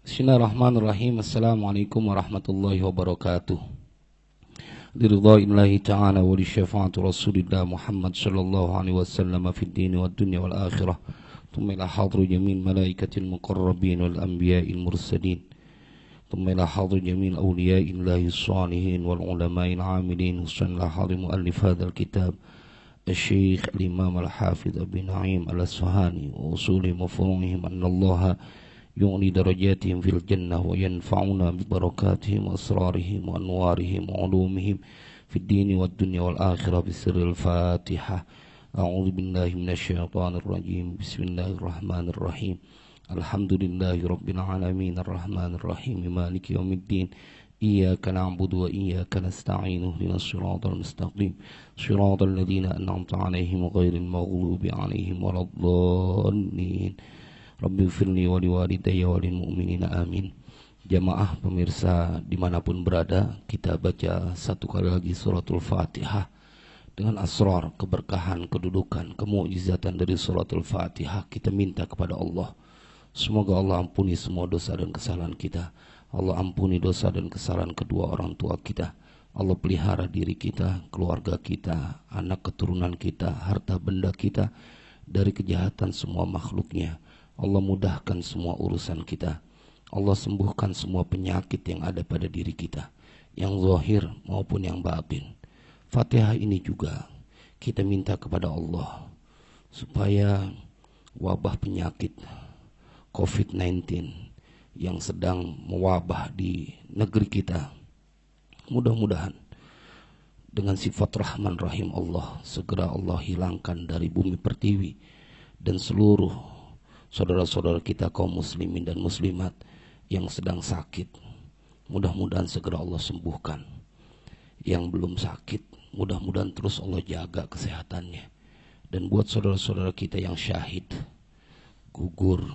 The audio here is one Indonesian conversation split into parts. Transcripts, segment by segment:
Bismillahirrahmanirrahim. Assalamualaikum warahmatullahi wabarakatuh. Liridha'illahi ta'ala wa li syafa'ati Rasulillah Muhammad sallallahu alaihi wasallam fid din wad dunya wal akhirah. Thumma ila hadri jami'il malaikatil muqarrabin wal anbiya'il mursalin. Thumma ila hadri jami'il awliya'illahi shalihin wal ulama'il 'amilin. Hussan ila hadri muallif hadzal kitab Asy-Syaikh Al-Imam Al-Hafidz Abi Na'im Al-Asfahani wa usuli mafhumihim anna Allah يغني درجاتهم في الجنة وينفعنا ببركاتهم وأسرارهم وأنوارهم وعلومهم في الدين والدنيا والآخرة بسر الفاتحة. أعوذ بالله من الشيطان الرجيم. بسم الله الرحمن الرحيم. الحمد لله رب العالمين الرحمن الرحيم مالك يوم الدين. إياك نعبد وإياك نستعين اهدنا الصراط المستقيم صراط الذين أنعمت عليهم غير المغضوب عليهم ولا الضالين. Rabbi firli wa liwalidayya wa lil mu'minina amin. Jamaah pemirsa dimanapun berada, kita baca satu kali lagi suratul Fatihah dengan asrar, keberkahan, kedudukan, kemukjizatan dari suratul Fatihah. Kita minta kepada Allah, semoga Allah ampuni semua dosa dan kesalahan kita. Allah ampuni dosa dan kesalahan kedua orang tua kita. Allah pelihara diri kita, keluarga kita, anak keturunan kita, harta benda kita dari kejahatan semua makhluknya. Allah mudahkan semua urusan kita. Allah sembuhkan semua penyakit yang ada pada diri kita, yang zahir maupun yang batin. Fatihah ini juga kita minta kepada Allah supaya wabah penyakit COVID-19 yang sedang mewabah di negeri kita, mudah-mudahan dengan sifat Rahman Rahim Allah segera Allah hilangkan dari bumi pertiwi dan seluruh saudara-saudara kita kaum muslimin dan muslimat yang sedang sakit. Mudah-mudahan segera Allah sembuhkan. Yang belum sakit, mudah-mudahan terus Allah jaga kesehatannya. Dan buat saudara-saudara kita yang syahid, gugur,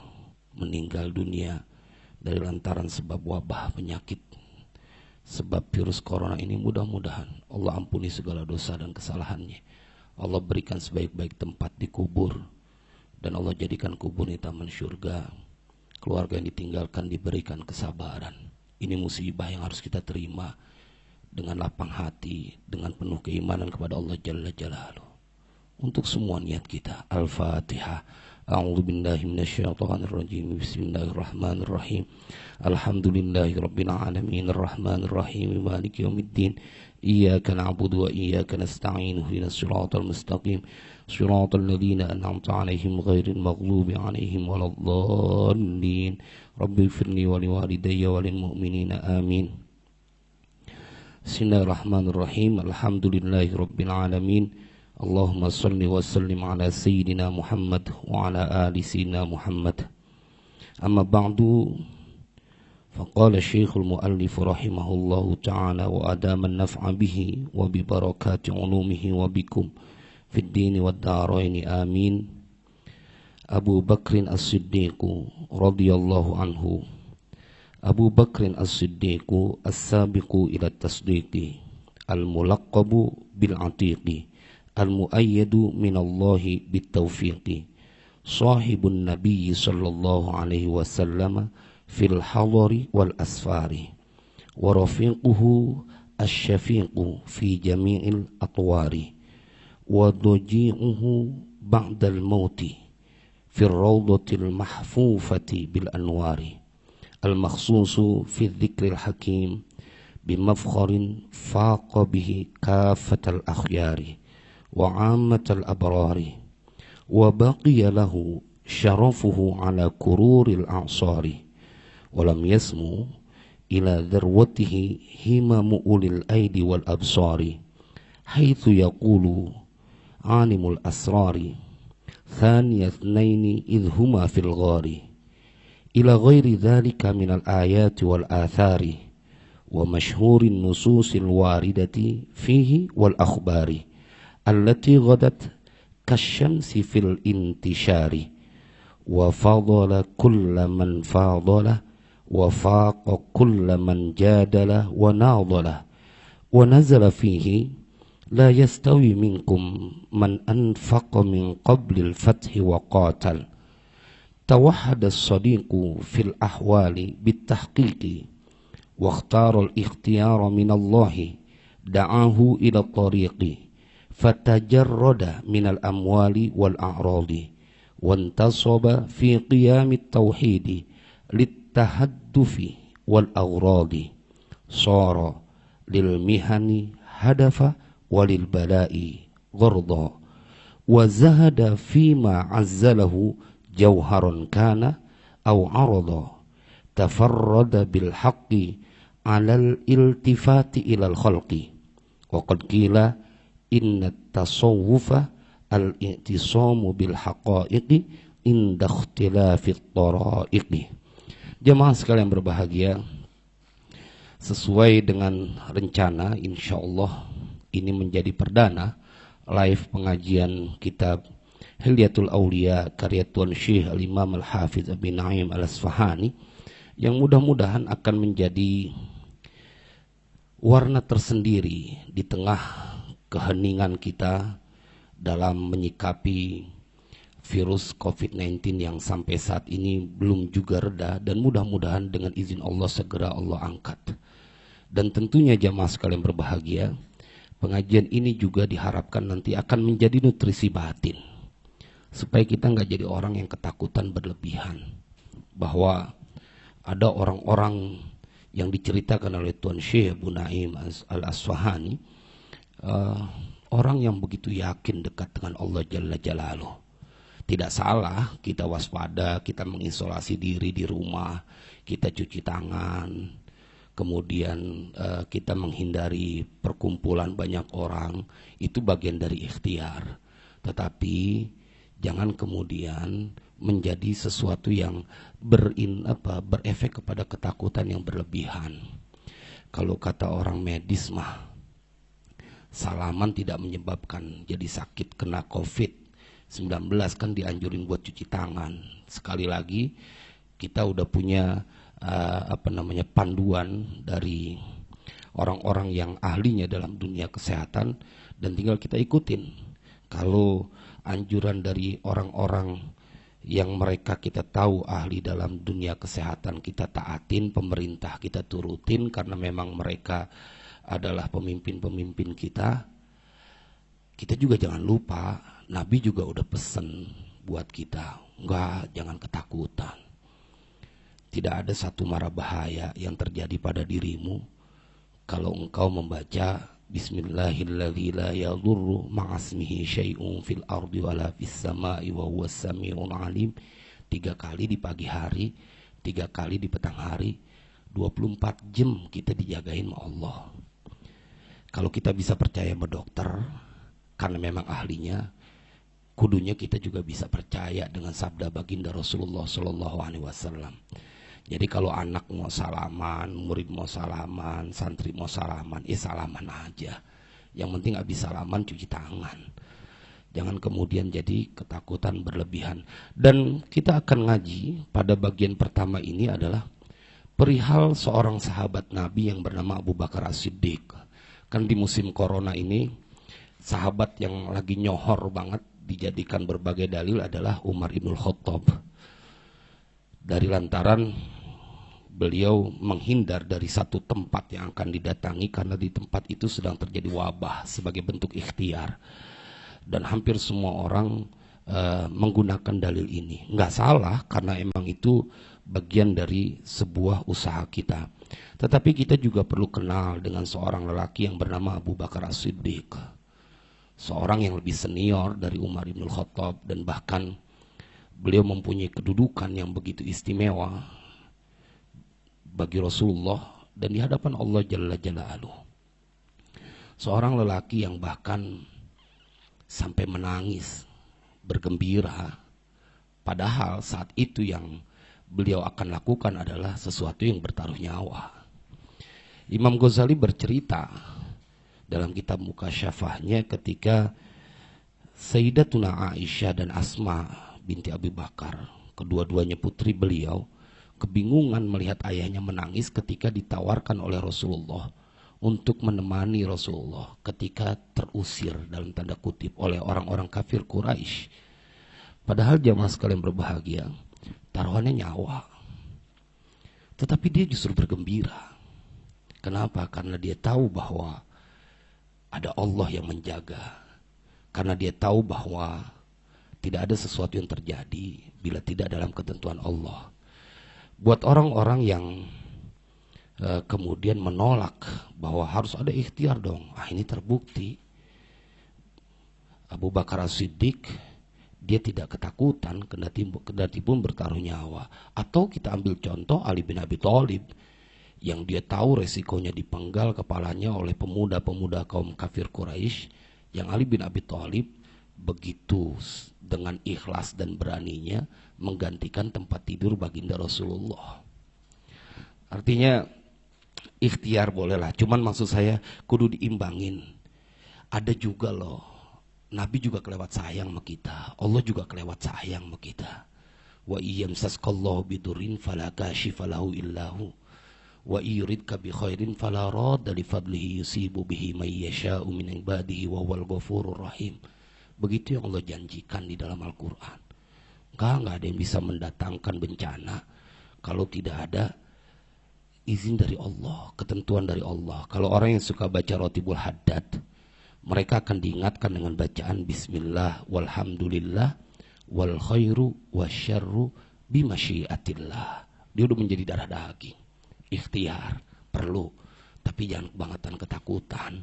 meninggal dunia dari lantaran sebab wabah penyakit, sebab virus corona ini, mudah-mudahan Allah ampuni segala dosa dan kesalahannya. Allah berikan sebaik-baik tempat di kubur, dan Allah jadikan kubur ini taman syurga. Keluarga yang ditinggalkan diberikan kesabaran. Ini musibah yang harus kita terima dengan lapang hati, dengan penuh keimanan kepada Allah Jalla Jalaluh. Untuk semua niat kita. Al-Fatihah. A'udzu billahi minasyaitonir rajim. Bismillahirrahmanirrahim. Alhamdulillahi rabbil alamin arrahmanir rahim maliki yaumiddin. Iyyaka na'budu wa iyyaka nasta'in ihdinas siratal mustaqim siratal ladzina an'amta 'alaihim ghairil maghdubi 'alaihim waladdallin. Rabbi firli wa liwalidayya wa lil mu'minina amin. Bismillahirrahmanirrahim. Alhamdulillahi rabbil alamin. Allahumma salli wa sallim ala sayyidina Muhammad wa ala ali sayyidina Muhammad. Amma ba'du. فقال الشيخ المؤلف رحمه الله تعالى وأدام النفع به وببركات علومه وبكم في الدين والدارين آمين. أبو بكر الصديق رضي الله عنه. أبو بكر الصديق السابق إلى التصديق الملقب بالعتيق المؤيد من الله بالتوفيق صاحب النبي صلى الله عليه وسلم في الحضر والأسفار ورفيقه الشفيق في جميع الأطوار وضجيعه بعد الموت في الروضة المحفوفة بالأنوار المخصوص في الذكر الحكيم بمفخر فاق به كافة الأخيار وعامة الأبرار وبقي له شرفه على كرور الأعصار ولم يسمو إلى ذروته همم أولي الأيدي والأبصار حيث يقول عالم الأسرار ثاني اثنين إذ هما في الغار إلى غير ذلك من الآيات والآثار ومشهور النصوص الواردة فيه والأخبار التي غدت كالشمس في الانتشار وفضل كل من فاضل وفاق كل من جادل وناضل ونزل فيه لا يستوي منكم من أنفق من قبل الفتح وقاتل توحد الصديق في الأحوال بالتحقيق واختار الاختيار من الله دعاه إلى الطريق فتجرد من الأموال والأعراض وانتصب في قيام التوحيد للتهدف والأغراض صار للمهن هدفا وللبلاء غرضا وزهد فيما عزله جوهرا كان أو عرضا تفرد بالحق على الالتفات إلى الخلق وقد قيل إن التصوف الاعتصام بالحقائق عند اختلاف الطرائق. Jemaah sekalian berbahagia, sesuai dengan rencana insyaallah ini menjadi perdana live pengajian kitab Hilyatul Aulia karya Tuan Syekh Al-Imam Al-Hafiz Abi Naim Al-Asfahani, yang mudah-mudahan akan menjadi warna tersendiri di tengah keheningan kita dalam menyikapi virus COVID-19 yang sampai saat ini belum juga reda, dan mudah-mudahan dengan izin Allah segera Allah angkat. Dan tentunya jamaah sekalian berbahagia, pengajian ini juga diharapkan nanti akan menjadi nutrisi batin, supaya kita nggak jadi orang yang ketakutan berlebihan, bahwa ada orang-orang yang diceritakan oleh Tuan Syekh Abu Naim Al-Asfahani, orang yang begitu yakin dekat dengan Allah Jalla Jalaluh. Tidak salah kita waspada, kita mengisolasi diri di rumah, kita cuci tangan, kemudian kita menghindari perkumpulan banyak orang, itu bagian dari ikhtiar. Tetapi jangan kemudian menjadi sesuatu yang berefek kepada ketakutan yang berlebihan. Kalau kata orang medis mah, salaman tidak menyebabkan jadi sakit kena COVID-19, kan dianjurin buat cuci tangan. Sekali lagi kita udah punya panduan dari orang-orang yang ahlinya dalam dunia kesehatan, dan tinggal kita ikutin. Kalau anjuran dari orang-orang yang mereka kita tahu ahli dalam dunia kesehatan kita taatin, pemerintah kita turutin karena memang mereka adalah pemimpin-pemimpin kita. Kita juga jangan lupa, Nabi juga udah pesen buat kita, enggak, jangan ketakutan. Tidak ada satu mara bahaya yang terjadi pada dirimu kalau engkau membaca Bismillahirrahmanirrahim la yadurru ma'asmihi syai'un fil ardi wala fis sama'i wa huwas sami'ul alim. 3 kali di pagi hari, 3 kali di petang hari, 24 jam kita dijagain sama Allah. Kalau kita bisa percaya sama dokter karena memang ahlinya, kudunya kita juga bisa percaya dengan sabda baginda Rasulullah SAW. Jadi kalau anak mau salaman, murid mau salaman, santri mau salaman, salaman aja. Yang penting habis salaman cuci tangan. Jangan kemudian jadi ketakutan berlebihan. Dan kita akan ngaji pada bagian pertama ini adalah perihal seorang sahabat Nabi yang bernama Abu Bakar As-Siddiq. Kan di musim corona ini, sahabat yang lagi nyohor banget dijadikan berbagai dalil adalah Umar Ibnul Khattab. Dari lantaran beliau menghindar dari satu tempat yang akan didatangi karena di tempat itu sedang terjadi wabah sebagai bentuk ikhtiar. Dan hampir semua orang menggunakan dalil ini. Nggak salah karena emang itu bagian dari sebuah usaha kita. Tetapi kita juga perlu kenal dengan seorang lelaki yang bernama Abu Bakar As-Siddiq. Seorang yang lebih senior dari Umar Ibnul Khattab, dan bahkan beliau mempunyai kedudukan yang begitu istimewa bagi Rasulullah dan di hadapan Allah Jalla Jalaluh. Seorang lelaki yang bahkan sampai menangis, bergembira, padahal saat itu yang beliau akan lakukan adalah sesuatu yang bertaruh nyawa. Imam Ghazali bercerita dalam kitab Mukasyafahnya ketika Sayyidatuna Aisyah dan Asma binti Abi Bakar, kedua-duanya putri beliau, kebingungan melihat ayahnya menangis ketika ditawarkan oleh Rasulullah untuk menemani Rasulullah ketika terusir dalam tanda kutip oleh orang-orang kafir Quraisy. Padahal jamaah sekalian berbahagia, taruhannya nyawa. Tetapi dia justru bergembira. Kenapa? Karena dia tahu bahwa ada Allah yang menjaga. Karena dia tahu bahwa tidak ada sesuatu yang terjadi bila tidak dalam ketentuan Allah. Buat orang-orang yang kemudian menolak bahwa harus ada ikhtiar dong. Ini terbukti. Abu Bakar As-Siddiq, dia tidak ketakutan kendati pun bertaruh nyawa. Atau kita ambil contoh Ali bin Abi Thalib, yang dia tahu resikonya dipenggal kepalanya oleh pemuda-pemuda kaum kafir Quraisy, yang Ali bin Abi Thalib begitu dengan ikhlas dan beraninya menggantikan tempat tidur baginda Rasulullah. Artinya ikhtiar bolehlah, cuman maksud saya kudu diimbangin. Ada juga loh, Nabi juga kelewat sayang sama kita, Allah juga kelewat sayang sama kita. Wa iyamsaskallahu bidurin fala kashifa lahu illahu wa yuridka bi khairin fala radda li fadlihi yusibu bihi may yasha'u min ibadihi wa huwal ghafurur rahim. Begitu yang Allah janjikan di dalam Al-Qur'an. Enggak ada yang bisa mendatangkan bencana kalau tidak ada izin dari Allah, ketentuan dari Allah. Kalau orang yang suka baca Rotibul Haddad, mereka akan diingatkan dengan bacaan Bismillah walhamdulillah wal khairu wasyarru bimasyiatillah. Dia udah menjadi darah daging. Ikhtiar perlu, tapi jangan kebangetan ketakutan.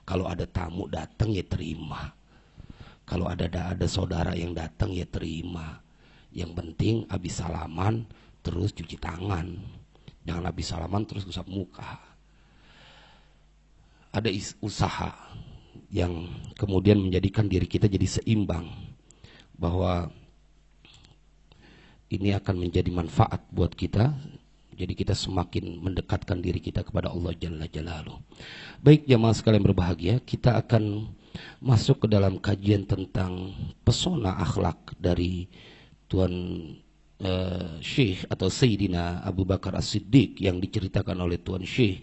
Kalau ada tamu datang ya terima. Kalau ada saudara yang datang ya terima. Yang penting habis salaman terus cuci tangan. Jangan habis salaman terus usap muka. Ada usaha yang kemudian menjadikan diri kita jadi seimbang, bahwa ini akan menjadi manfaat buat kita. Jadi kita semakin mendekatkan diri kita kepada Allah Jalla Jalaluh. Baik jamaah sekalian berbahagia, kita akan masuk ke dalam kajian tentang pesona akhlak dari Tuan Syekh atau Sayyidina Abu Bakar As-Siddiq yang diceritakan oleh Tuan Syekh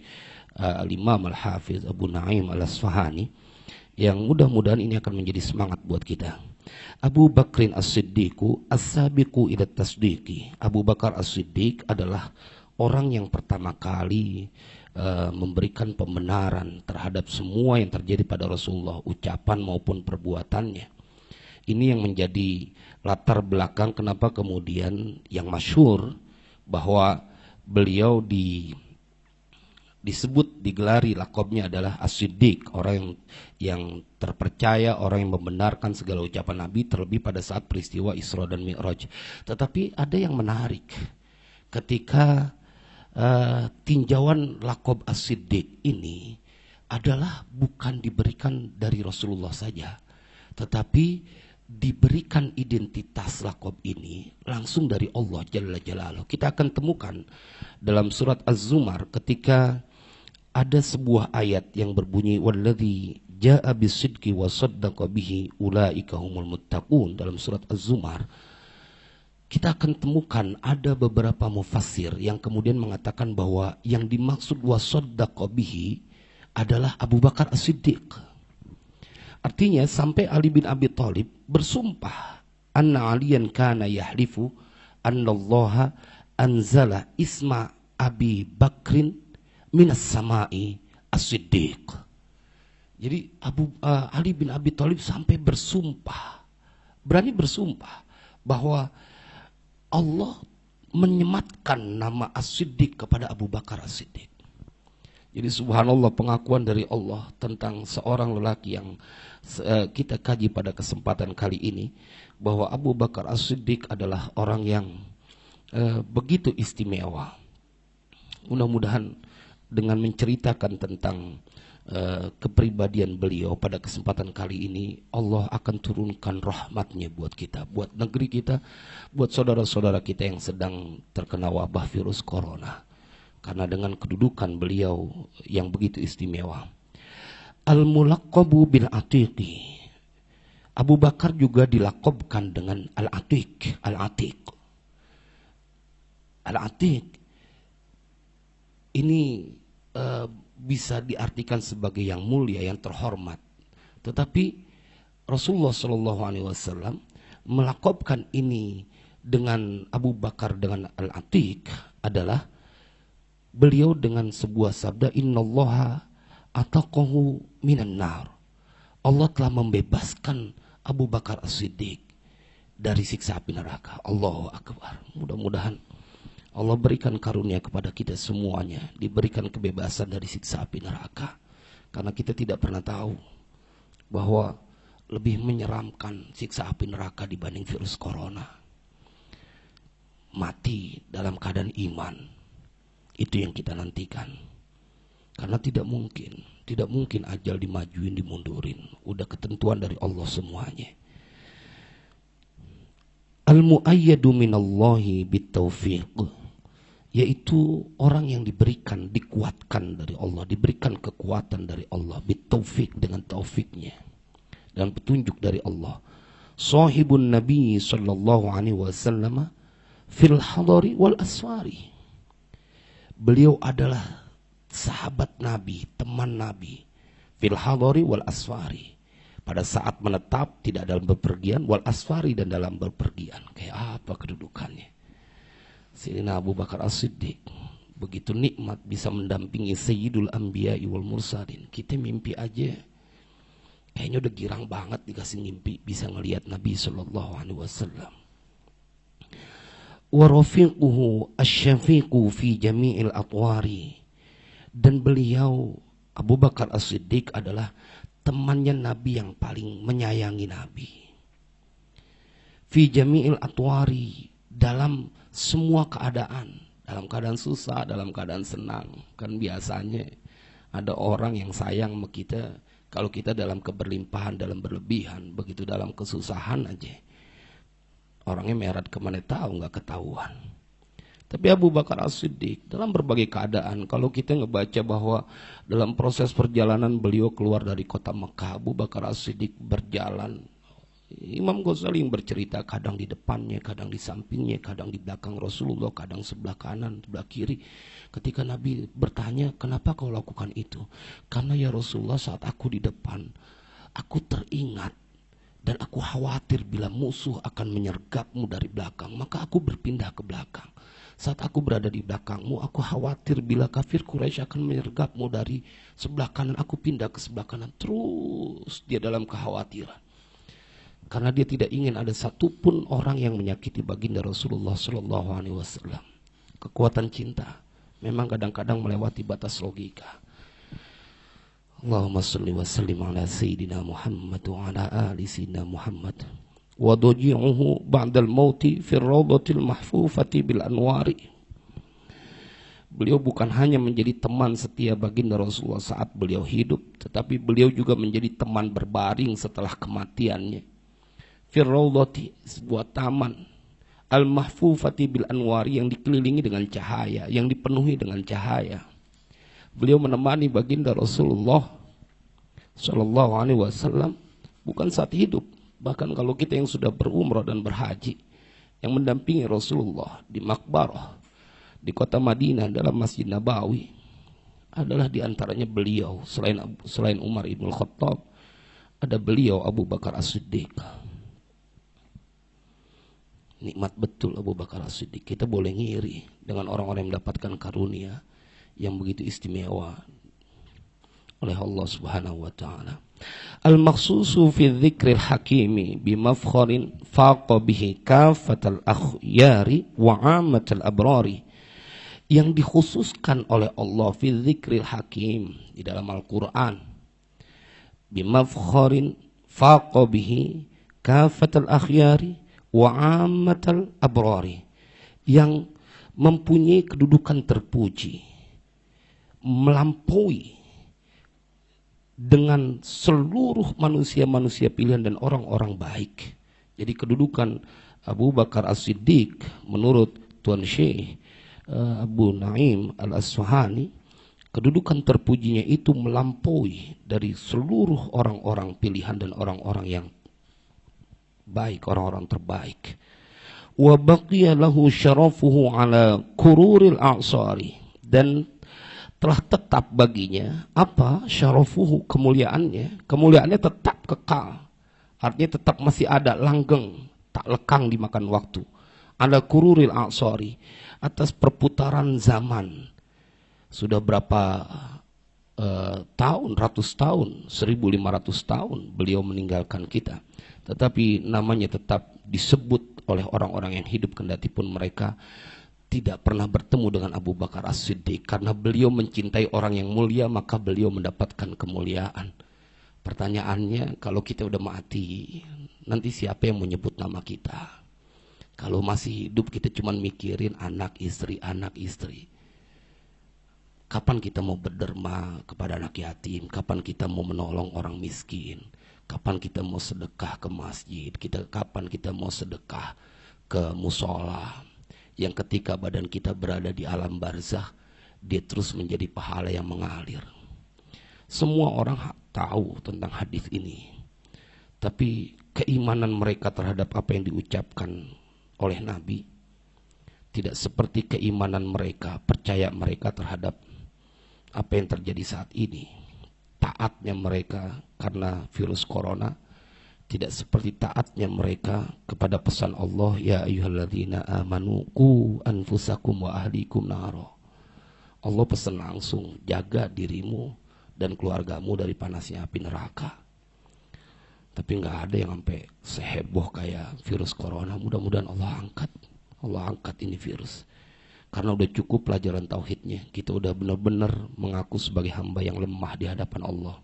Al-Imam Al-Hafiz Abu Naim Al-Asfahani, yang mudah-mudahan ini akan menjadi semangat buat kita. Abu Bakrin As-Siddiqu as-sabiqu ila tasdiqi. Abu Bakar As-Siddiq adalah orang yang pertama kali memberikan pembenaran terhadap semua yang terjadi pada Rasulullah, ucapan maupun perbuatannya. Ini yang menjadi latar belakang kenapa kemudian yang masyhur bahwa beliau disebut, digelari lakobnya adalah As-Siddiq, orang yang terpercaya, orang yang membenarkan segala ucapan Nabi, terlebih pada saat peristiwa Isra dan Mi'raj. Tetapi ada yang menarik ketika tinjauan lakob As-Siddiq ini adalah bukan diberikan dari Rasulullah saja, tetapi diberikan identitas lakob ini langsung dari Allah Jalla Jalaluh. Kita akan temukan dalam surat Az-Zumar ketika ada sebuah ayat yang berbunyi walladzi jaa bisidqi wa saddaqa bihi ulaika humul muttaqun. Dalam surat Az-Zumar kita akan temukan ada beberapa mufassir yang kemudian mengatakan bahwa yang dimaksud wa saddaqa bihi adalah Abu Bakar As-Siddiq. Artinya sampai Ali bin Abi Thalib bersumpah anna aliyan kana yahlifu annallaha anzala isma Abi Bakrin minas samai As-Siddiq. Jadi Ali bin Abi Thalib sampai bersumpah, berani bersumpah bahwa Allah menyematkan nama As-Siddiq kepada Abu Bakar As-Siddiq. Jadi subhanallah, pengakuan dari Allah tentang seorang lelaki yang kita kaji pada kesempatan kali ini, bahwa Abu Bakar As-Siddiq adalah orang yang begitu istimewa. Mudah-mudahan dengan menceritakan tentang kepribadian beliau pada kesempatan kali ini, Allah akan turunkan rahmatnya buat kita, buat negeri kita, buat saudara-saudara kita yang sedang terkena wabah virus corona. Karena dengan kedudukan beliau yang begitu istimewa. Al-Mulaqqabu bil Atiqi. Abu Bakar juga dilakobkan dengan Al-Atiq. Al-Atiq. Al-Atiq ini bisa diartikan sebagai yang mulia, yang terhormat. Tetapi Rasulullah SAW melakobkan ini dengan Abu Bakar dengan Al-Atiq adalah beliau dengan sebuah sabda, innallaha ataqahu minan nar. Allah telah membebaskan Abu Bakar As-Siddiq dari siksa api neraka. Allahu Akbar. Mudah-mudahan Allah berikan karunia kepada kita semuanya, diberikan kebebasan dari siksa api neraka. Karena kita tidak pernah tahu bahwa lebih menyeramkan siksa api neraka dibanding virus corona. Mati dalam keadaan iman, itu yang kita nantikan. Karena tidak mungkin ajal dimajuin, dimundurin. Udah ketentuan dari Allah semuanya. Al-mu'ayyadu minallahi bitaufiq, yaitu orang yang diberikan, dikuatkan dari Allah, diberikan kekuatan dari Allah, bitaufiq, dengan taufiknya dan petunjuk dari Allah. Sahibun Nabi sallallahu alaihi wasallam fil hadari wal aswari. Beliau adalah sahabat Nabi, teman Nabi, fil hadari wal aswari, pada saat menetap, tidak dalam bepergian, wal aswari, dan dalam bepergian. Kayak apa kedudukannya? Sayyidina Abu Bakar As-Siddiq begitu nikmat bisa mendampingi Sayyidul Anbiya'i wal Mursalin. Kita mimpi aja kayaknya udah girang banget dikasih mimpi bisa ngelihat Nabi sallallahu alaihi wasallam. Wa rafiquhu asy-syafiqu fi jami'il atwari. Dan beliau Abu Bakar As-Siddiq adalah temannya Nabi yang paling menyayangi Nabi. Fi jami'il atwari, dalam semua keadaan, dalam keadaan susah, dalam keadaan senang. Kan biasanya ada orang yang sayang sama kita kalau kita dalam keberlimpahan, dalam berlebihan. Begitu dalam kesusahan aja orangnya meret kemana tahu, nggak ketahuan. Tapi Abu Bakar As-Siddiq dalam berbagai keadaan, kalau kita ngebaca bahwa dalam proses perjalanan beliau keluar dari kota Mekah, Abu Bakar As-Siddiq berjalan. Imam Ghazali yang bercerita, kadang di depannya, kadang di sampingnya, kadang di belakang Rasulullah, kadang sebelah kanan, sebelah kiri. Ketika Nabi bertanya, kenapa kau lakukan itu? Karena ya Rasulullah, saat aku di depan, aku teringat dan aku khawatir bila musuh akan menyergapmu dari belakang, maka aku berpindah ke belakang. Saat aku berada di belakangmu, aku khawatir bila kafir Quraisy akan menyergapmu dari sebelah kanan, aku pindah ke sebelah kanan. Terus dia dalam kekhawatiran. Karena dia tidak ingin ada satupun orang yang menyakiti baginda Rasulullah Sallallahu Alaihi Wasallam. Kekuatan cinta memang kadang-kadang melewati batas logika. Allahumma salli wa sallim ala Sayyidina Muhammad wa ala ali Sayyidina Muhammad. Wa doji'uhu ba'dal mauti fir rawdatil mahfufati bil anwari. Beliau bukan hanya menjadi teman setia baginda Rasulullah saat beliau hidup, tetapi beliau juga menjadi teman berbaring setelah kematiannya. Fir rawdati, sebuah taman, al mahfufati bil anwari, yang dikelilingi dengan cahaya, yang dipenuhi dengan cahaya. Beliau menemani baginda Rasulullah Sallallahu Alaihi Wasallam bukan saat hidup, bahkan kalau kita yang sudah berumrah dan berhaji, yang mendampingi Rasulullah di Makbarah di kota Madinah dalam Masjid Nabawi adalah diantaranya beliau. Selain Umar ibn Khattab, ada beliau Abu Bakar As-Siddiq. Nikmat betul Abu Bakar As-Siddiq. Kita boleh ngiri dengan orang-orang yang mendapatkan karunia yang begitu istimewa oleh Allah Subhanahu wa taala. Al-makhsusu fi dzikril hakimi bimafkharin faqa bihi kafatal akhyari wa 'ammatal abrari. Yang dikhususkan oleh Allah fi dzikril hakim di dalam Al-Qur'an, bimafkharin faqa bihi kafatal akhyari wa 'ammatal abrari, yang mempunyai kedudukan terpuji, melampaui dengan seluruh manusia-manusia pilihan dan orang-orang baik. Jadi kedudukan Abu Bakar As-Siddiq menurut Tuan Syekh Abu Naim Al-Asfahani, kedudukan terpujinya itu melampaui dari seluruh orang-orang pilihan dan orang-orang yang baik, orang-orang terbaik. Wa baqiya lahu syarafuhu ala kururil a'sari, dan telah tetap baginya apa? Syarafuhu, kemuliaannya. Kemuliaannya tetap kekal. Artinya tetap masih ada, langgeng, tak lekang dimakan waktu. ala kururil a'sari, atas perputaran zaman. Sudah berapa tahun, ratus tahun, 1500 tahun beliau meninggalkan kita. Tetapi namanya tetap disebut oleh orang-orang yang hidup, kendati pun mereka tidak pernah bertemu dengan Abu Bakar As-Siddiq. Karena beliau mencintai orang yang mulia, maka beliau mendapatkan kemuliaan. Pertanyaannya, kalau kita udah mati, nanti siapa yang menyebut nama kita? Kalau masih hidup kita cuma mikirin anak istri. Kapan kita mau berderma kepada anak yatim? Kapan kita mau menolong orang miskin? Kapan kita mau sedekah ke masjid? Kapan kita mau sedekah ke musola? Yang ketika badan kita berada di alam barzakh, dia terus menjadi pahala yang mengalir. Semua orang tahu tentang hadis ini, tapi keimanan mereka terhadap apa yang diucapkan oleh Nabi tidak seperti keimanan mereka, percaya mereka terhadap apa yang terjadi saat ini. Taatnya mereka karena virus corona tidak seperti taatnya mereka kepada pesan Allah, ya ayyuhalladzina amanu qu anfusakum wa ahlikum naro. Allah pesan langsung, jaga dirimu dan keluargamu dari panasnya api neraka. Tapi nggak ada yang sampai seheboh kayak virus corona. Mudah-mudahan Allah angkat ini virus. Karena udah cukup pelajaran tauhidnya. Kita udah benar-benar mengaku sebagai hamba yang lemah di hadapan Allah.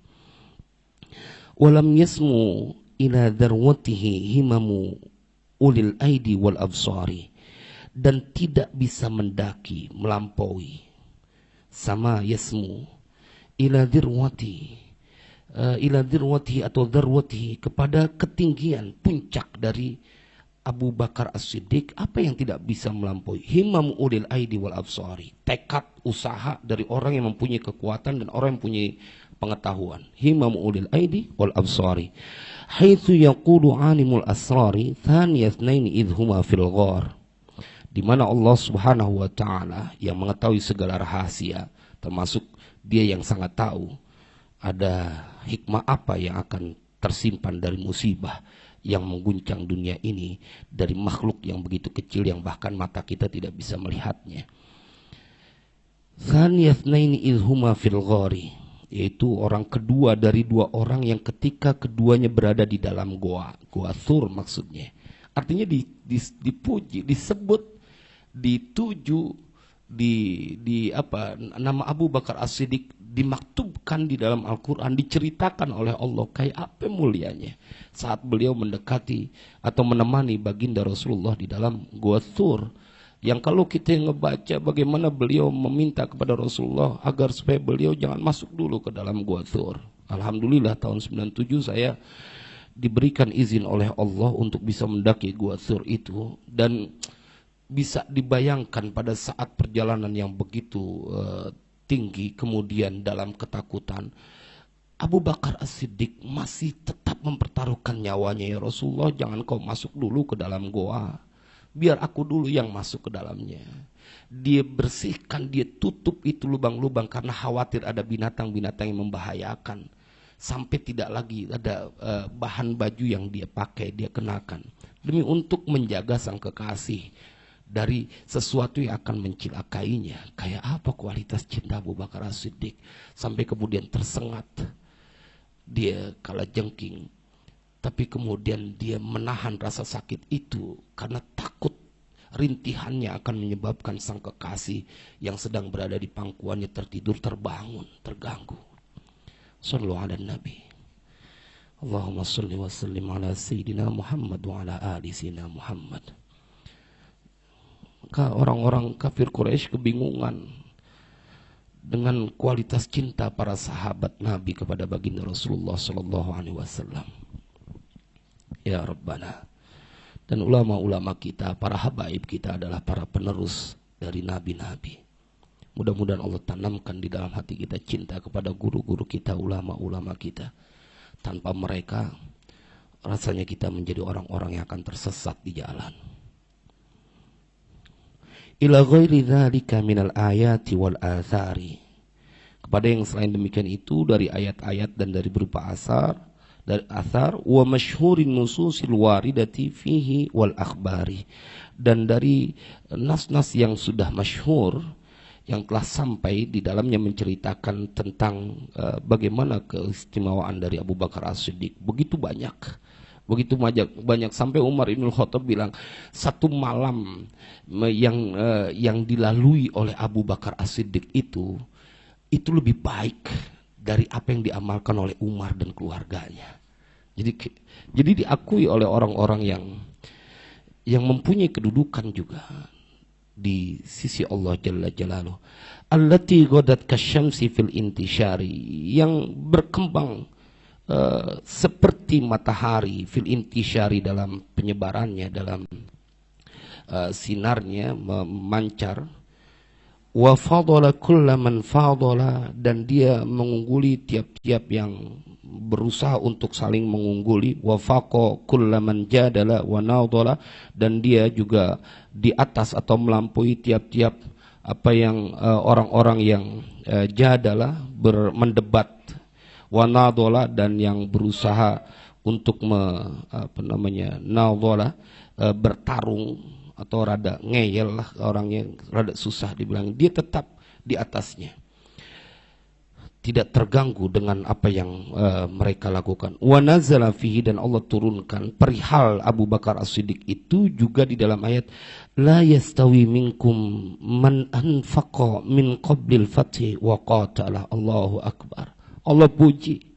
Walam yasmu ila darwatihi himamu ulil aidi wal absari, dan tidak bisa mendaki, melampaui, sama yasmu ila dirwati, ila dirwati atau darwati, kepada ketinggian puncak dari Abu Bakar As-Siddiq. Apa yang tidak bisa melampaui? Himam ulil aidi wal absari, tekad usaha dari orang yang mempunyai kekuatan dan orang yang mempunyai pengetahuan. Himam ulil aidi wal absari, haitsu yaqulu alimul asrari thaniyatnaini idhuma fil ghar, di mana Allah Subhanahu wa taala yang mengetahui segala rahasia, termasuk dia yang sangat tahu ada hikmah apa yang akan tersimpan dari musibah yang mengguncang dunia ini, dari makhluk yang begitu kecil yang bahkan mata kita tidak bisa melihatnya. Thaniyatnaini idhuma fil ghari, yaitu orang kedua dari dua orang yang ketika keduanya berada di dalam goa Thur maksudnya. Artinya dipuji, disebut, dituju, nama Abu Bakar As-Siddiq dimaktubkan di dalam Al-Quran, diceritakan oleh Allah kayak apa mulianya saat beliau mendekati atau menemani baginda Rasulullah di dalam Gua Thur, yang kalau kita ngebaca bagaimana beliau meminta kepada Rasulullah agar supaya beliau jangan masuk dulu ke dalam Gua Thur. Alhamdulillah tahun 97 saya diberikan izin oleh Allah untuk bisa mendaki Gua Thur itu, dan bisa dibayangkan pada saat perjalanan yang begitu tinggi, kemudian dalam ketakutan, Abu Bakar As-Siddiq masih tetap mempertaruhkan nyawanya. Ya Rasulullah, jangan kau masuk dulu ke dalam goa, biar aku dulu yang masuk ke dalamnya. Dia bersihkan, dia tutup itu lubang-lubang karena khawatir ada binatang-binatang yang membahayakan, sampai tidak lagi ada bahan baju yang dia pakai, dia kenakan, demi untuk menjaga sang kekasih dari sesuatu yang akan mencilakainya. Kayak apa kualitas cinta Abu Bakar As-Siddiq sampai kemudian tersengat, dia kalajengking, tapi kemudian dia menahan rasa sakit itu karena takut rintihannya akan menyebabkan sang kekasih yang sedang berada di pangkuannya tertidur terbangun, terganggu. Sallu ala Nabi. Allahumma salli wa sallim ala Sayyidina Muhammad wa ala ali Sayyidina Muhammad. Maka orang-orang kafir Quraisy kebingungan dengan kualitas cinta para sahabat Nabi kepada baginda Rasulullah sallallahu alaihi wasallam. Ya Rabbana. Dan ulama-ulama kita, para habaib kita adalah para penerus dari nabi-nabi. Mudah-mudahan Allah tanamkan di dalam hati kita cinta kepada guru-guru kita, ulama-ulama kita. Tanpa mereka, rasanya kita menjadi orang-orang yang akan tersesat di jalan. Ila ghairi dzalika minal ayati wal athari, kepada yang selain demikian itu dari ayat-ayat dan dari berupa asar dari athar, wa masyhurin nususil waridati fihi wal akhbari, dan dari nas-nas yang sudah masyhur yang telah sampai di dalamnya menceritakan tentang bagaimana keistimewaan dari Abu Bakar As-Siddiq. Begitu banyak sampai Umar Ibn Khattab bilang satu malam yang dilalui oleh Abu Bakar As-Siddiq itu lebih baik dari apa yang diamalkan oleh Umar dan keluarganya. Jadi diakui oleh orang-orang yang mempunyai kedudukan juga di sisi Allah Jalla Jalaluh. Allati ghadat kasyamsi fil intishari, yang berkembang seperti matahari fil intishari, dalam penyebarannya, dalam sinarnya memancar. Wa fadala kullaman fadala, dan dia mengungguli tiap-tiap yang berusaha untuk saling mengungguli. Wa faqa kullaman jadala wa nadala, dan dia juga di atas atau melampaui tiap-tiap apa yang orang-orang yang jadalah, mendebat, wa nadala, dan yang berusaha untuk nadala, bertarung atau rada ngeyel lah, orangnya rada susah dibilang, dia tetap di atasnya, tidak terganggu dengan apa yang mereka lakukan. Wa nazala fihi, dan Allah turunkan perihal Abu Bakar As-Siddiq itu juga di dalam ayat la yastawi minkum man anfaqa min qablil fathi wa qatala. Allahu akbar. Allah puji.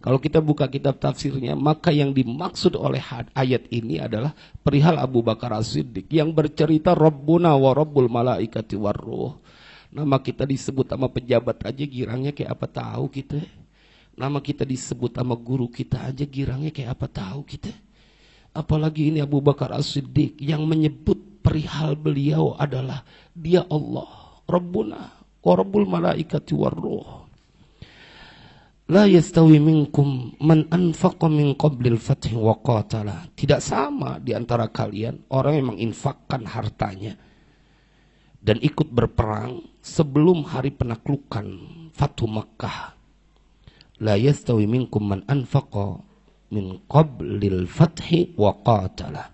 Kalau kita buka kitab tafsirnya, maka yang dimaksud oleh ayat ini adalah perihal Abu Bakar As-Siddiq yang bercerita Rabbuna wa Rabbul malaikati warruh. Nama kita disebut sama pejabat aja girangnya kayak apa tahu kita. Nama kita disebut sama guru kita aja girangnya kayak apa tahu kita. Apalagi ini Abu Bakar As-Siddiq yang menyebut perihal beliau adalah dia Allah, Rabbuna wa Rabbul malaikati warruh. La yastawi minkum man anfaqa min qablil fathi wa qatala. Tidak sama di antara kalian orang yang menginfakkan hartanya dan ikut berperang sebelum hari penaklukan Fathu Makkah. La yastawi minkum man anfaqa min qablil fathi wa qatala.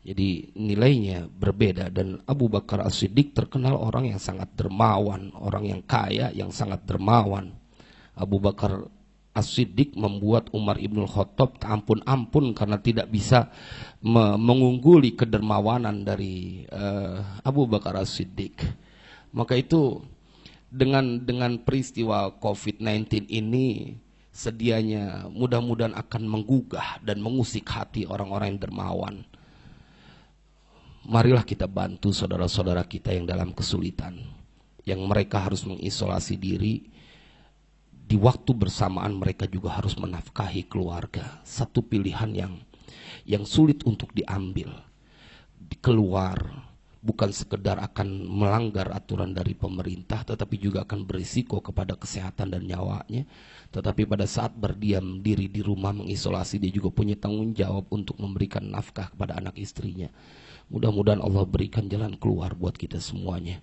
Jadi nilainya berbeda, dan Abu Bakar As-Siddiq terkenal orang yang sangat dermawan, orang yang kaya yang sangat dermawan. Abu Bakar As-Siddiq membuat Umar Ibn Khattab tak ampun-ampun karena tidak bisa mengungguli kedermawanan dari Abu Bakar As-Siddiq. Maka itu dengan peristiwa COVID-19 ini sedianya mudah-mudahan akan menggugah dan mengusik hati orang-orang yang dermawan. Marilah kita bantu saudara-saudara kita yang dalam kesulitan, yang mereka harus mengisolasi diri. Di waktu bersamaan mereka juga harus menafkahi keluarga. Satu pilihan yang sulit untuk diambil. Keluar bukan sekedar akan melanggar aturan dari pemerintah, tetapi juga akan berisiko kepada kesehatan dan nyawanya. Tetapi pada saat berdiam diri di rumah mengisolasi, dia juga punya tanggung jawab untuk memberikan nafkah kepada anak istrinya. Mudah-mudahan Allah berikan jalan keluar buat kita semuanya.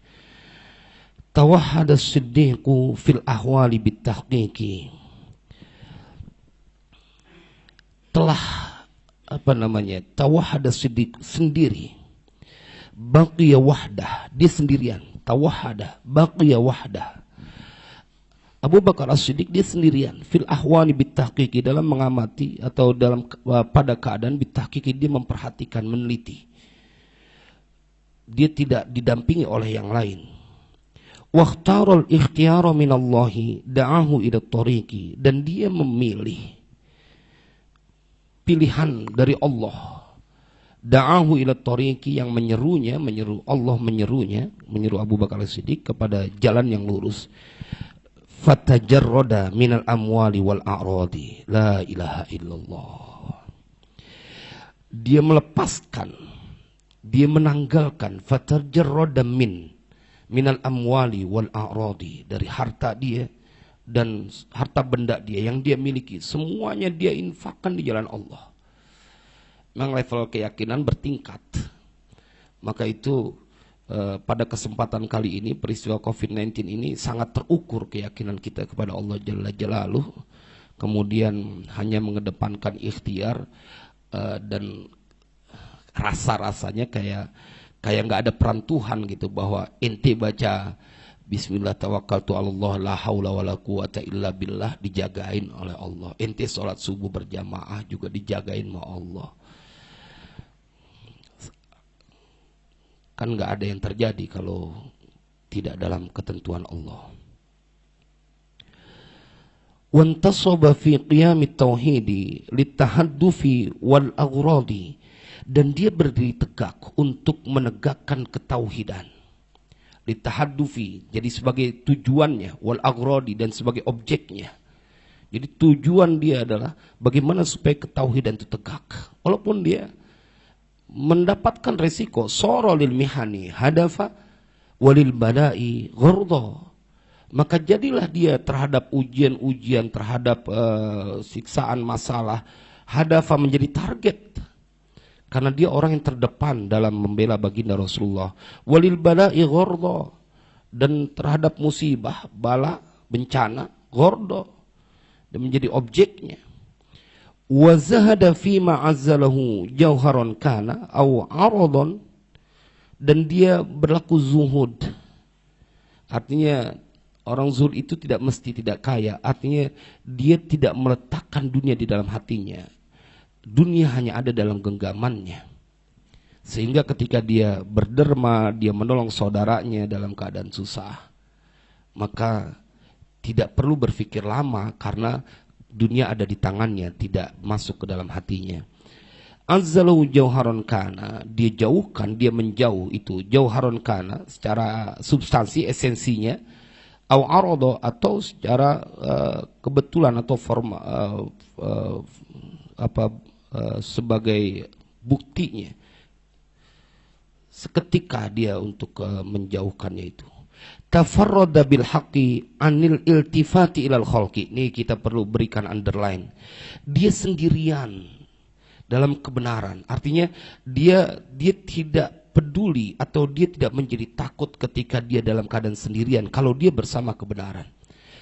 Tawahhada as-siddiqu fil ahwali bitahqiqi. Telah tawahhada as-siddiq sendiri. Baqiya wahdah, dia sendirian. Tawahhada, baqiya wahdah. Abu Bakar As-Siddiq dia sendirian. Fil ahwali bitahqiqi, dalam mengamati atau pada keadaan bitahqiqi, dia memperhatikan, meneliti. Dia tidak didampingi oleh yang lain. Wakhtarul ikhtiyara minallahi da'ahu ila tariqi, dan dia memilih pilihan dari Allah. Da'ahu ila tariqi, yang menyeru Allah menyeru Abu Bakar As-Siddiq kepada jalan yang lurus. Fatajarrada minal amwali wal a'radi. La ilaha illallah. Dia melepaskan, dia menanggalkan, fatajarrada minal amwali wal a'radi, dari harta dia dan harta benda dia yang dia miliki, semuanya dia infakkan di jalan Allah. Memang level keyakinan bertingkat. Maka itu pada kesempatan kali ini, peristiwa COVID-19 ini sangat terukur keyakinan kita kepada Allah Jalla Jalaluh. kemudian hanya mengedepankan ikhtiar dan rasa-rasanya kayak nggak ada peran Tuhan gitu, bahwa ente baca Bismillah tawakkaltu 'alallah la haula wala quwata illa billah dijagain oleh Allah. Ente sholat subuh berjamaah juga dijagain sama Allah. Kan nggak ada yang terjadi kalau tidak dalam ketentuan Allah. Wantasaba fi qiyamit tauhidi litahaddufi wal aghradi, dan dia berdiri tegak untuk menegakkan ketauhidan. Litahaddufi, jadi sebagai tujuannya, wal aghradi, dan sebagai objeknya. Jadi tujuan dia adalah bagaimana supaya ketauhidan itu tegak, walaupun dia mendapatkan resiko. Sara lil mihani hadafa walil balai ghurda, maka jadilah dia terhadap ujian-ujian, terhadap siksaan masalah, hadafa, menjadi target. Karena dia orang yang terdepan dalam membela baginda Rasulullah. Walil bala'i ghordo, dan terhadap musibah, bala, bencana, ghordo, dan menjadi objeknya. Wa zahada fima azzalahu jauharon kana au aradon, dan dia berlaku zuhud. Artinya orang zuhud itu tidak mesti tidak kaya, artinya dia tidak meletakkan dunia di dalam hatinya. Dunia hanya ada dalam genggamannya. Sehingga ketika dia berderma, dia menolong saudaranya dalam keadaan susah, maka tidak perlu berpikir lama karena dunia ada di tangannya, tidak masuk ke dalam hatinya. Azzalahu jauharon kana, dia jauhkan, dia menjauh itu jauharon kana secara substansi, esensinya, au arodo, atau secara kebetulan atau forma sebagai buktinya. Seketika dia untuk menjauhkannya itu. Tafarrada bil haqqi anil iltifati ilal khalqi. Ini kita perlu berikan underline. Dia sendirian dalam kebenaran. Artinya dia tidak peduli atau dia tidak menjadi takut ketika dia dalam keadaan sendirian kalau dia bersama kebenaran.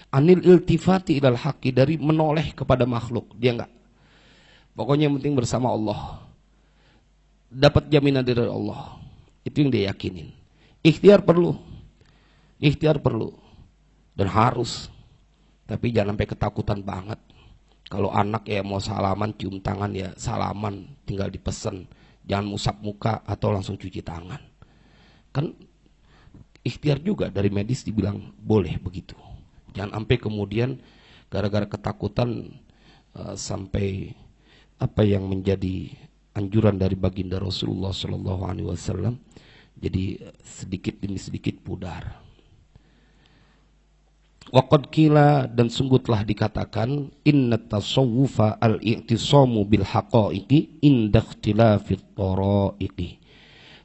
Anil iltifati ilal haqqi, dari menoleh kepada makhluk, dia enggak. Pokoknya yang penting bersama Allah, dapat jaminan dari Allah. Itu yang dia yakinin. Ikhtiar perlu dan harus, tapi jangan sampai ketakutan banget. Kalau anak ya mau salaman, cium tangan ya salaman, tinggal dipesen, jangan musap muka atau langsung cuci tangan. Kan ikhtiar juga dari medis dibilang boleh begitu. Jangan sampai kemudian gara-gara ketakutan sampai apa yang menjadi anjuran dari baginda Rasulullah Shallallahu Alaihi Wasallam jadi sedikit demi sedikit pudar. Waqad qila, dan sungguh telah dikatakan, inna tasawwufa al-i'tisamu bil haqa'iqi inda ikhtilafit taraiqi.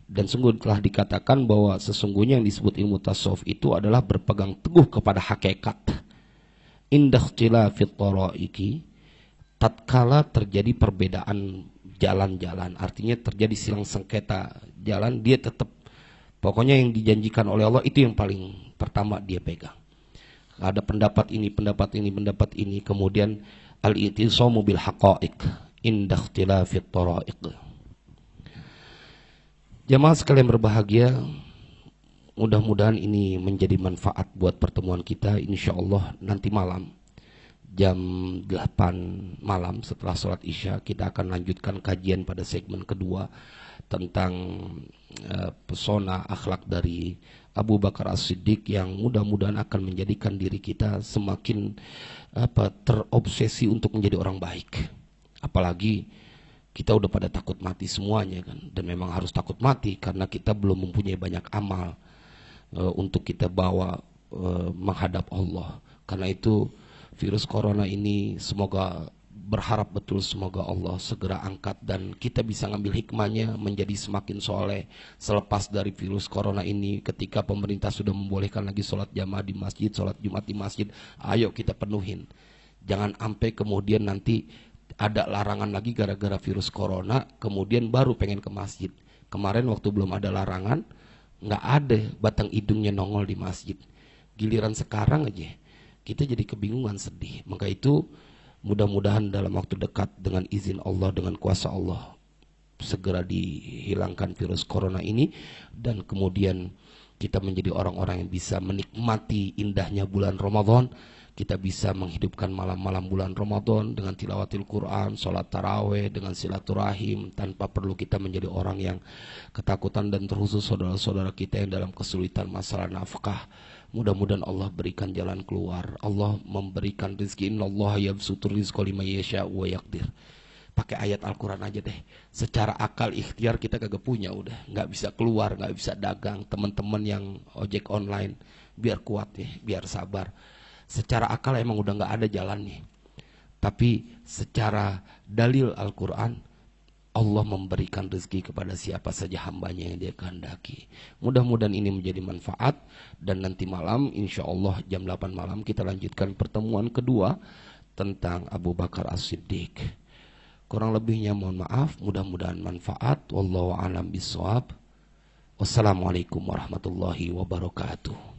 Dan sungguh telah dikatakan bahwa sesungguhnya yang disebut ilmu tasawuf itu adalah berpegang teguh kepada hakikat. Inda ikhtilafit taraiqi, tatkala terjadi perbedaan jalan-jalan, artinya terjadi silang sengketa jalan, dia tetap pokoknya yang dijanjikan oleh Allah itu yang paling pertama dia pegang. Ada pendapat ini, kemudian al-i'tisamu bil haqa'iq inda ikhtilafit taraiq. Jamaah sekalian berbahagia, mudah-mudahan ini menjadi manfaat buat pertemuan kita. Insyaallah nanti malam jam 8 malam setelah sholat isya kita akan lanjutkan kajian pada segmen kedua tentang pesona akhlak dari Abu Bakar As-Siddiq yang mudah-mudahan akan menjadikan diri kita semakin terobsesi untuk menjadi orang baik. Apalagi kita udah pada takut mati semuanya kan, dan memang harus takut mati karena kita belum mempunyai banyak amal untuk kita bawa menghadap Allah. Karena itu virus corona ini semoga berharap betul semoga Allah segera angkat dan kita bisa ngambil hikmahnya menjadi semakin soleh selepas dari virus corona ini. Ketika pemerintah sudah membolehkan lagi sholat jamaah di masjid, sholat Jumat di masjid, ayo kita penuhin. Jangan sampai kemudian nanti ada larangan lagi gara-gara virus corona kemudian baru pengen ke masjid. Kemarin waktu belum ada larangan nggak ada batang hidungnya nongol di masjid. Giliran sekarang aja kita jadi kebingungan, sedih. Maka itu Mudah-mudahan dalam waktu dekat dengan izin Allah, dengan kuasa Allah, segera dihilangkan virus corona ini, dan kemudian kita menjadi orang-orang yang bisa menikmati indahnya bulan Ramadan. Kita bisa menghidupkan malam-malam bulan Ramadan dengan tilawatil Quran, sholat taraweh, dengan silaturahim, tanpa perlu kita menjadi orang yang ketakutan, dan terkhusus saudara-saudara kita yang dalam kesulitan masalah nafkah. Mudah-mudahan Allah berikan jalan keluar. Allah memberikan rezeki. Innallaha yabsutur rizqa liman yasha'u wa yaqdir. Pakai ayat Al-Quran aja deh. Secara akal ikhtiar kita kagak punya, udah nggak bisa keluar, nggak bisa dagang. Teman-teman yang ojek online, biar kuat ya, biar sabar. Secara akal emang udah nggak ada jalannya. Tapi secara dalil Al-Quran, Allah memberikan rezeki kepada siapa saja hambanya yang dia kehendaki. Mudah-mudahan ini menjadi manfaat. Dan nanti malam insya Allah jam 8 malam kita lanjutkan pertemuan kedua tentang Abu Bakar As-Siddiq. Kurang lebihnya mohon maaf, mudah-mudahan manfaat. Wallahu a'lam bishawab. Wassalamualaikum warahmatullahi wabarakatuh.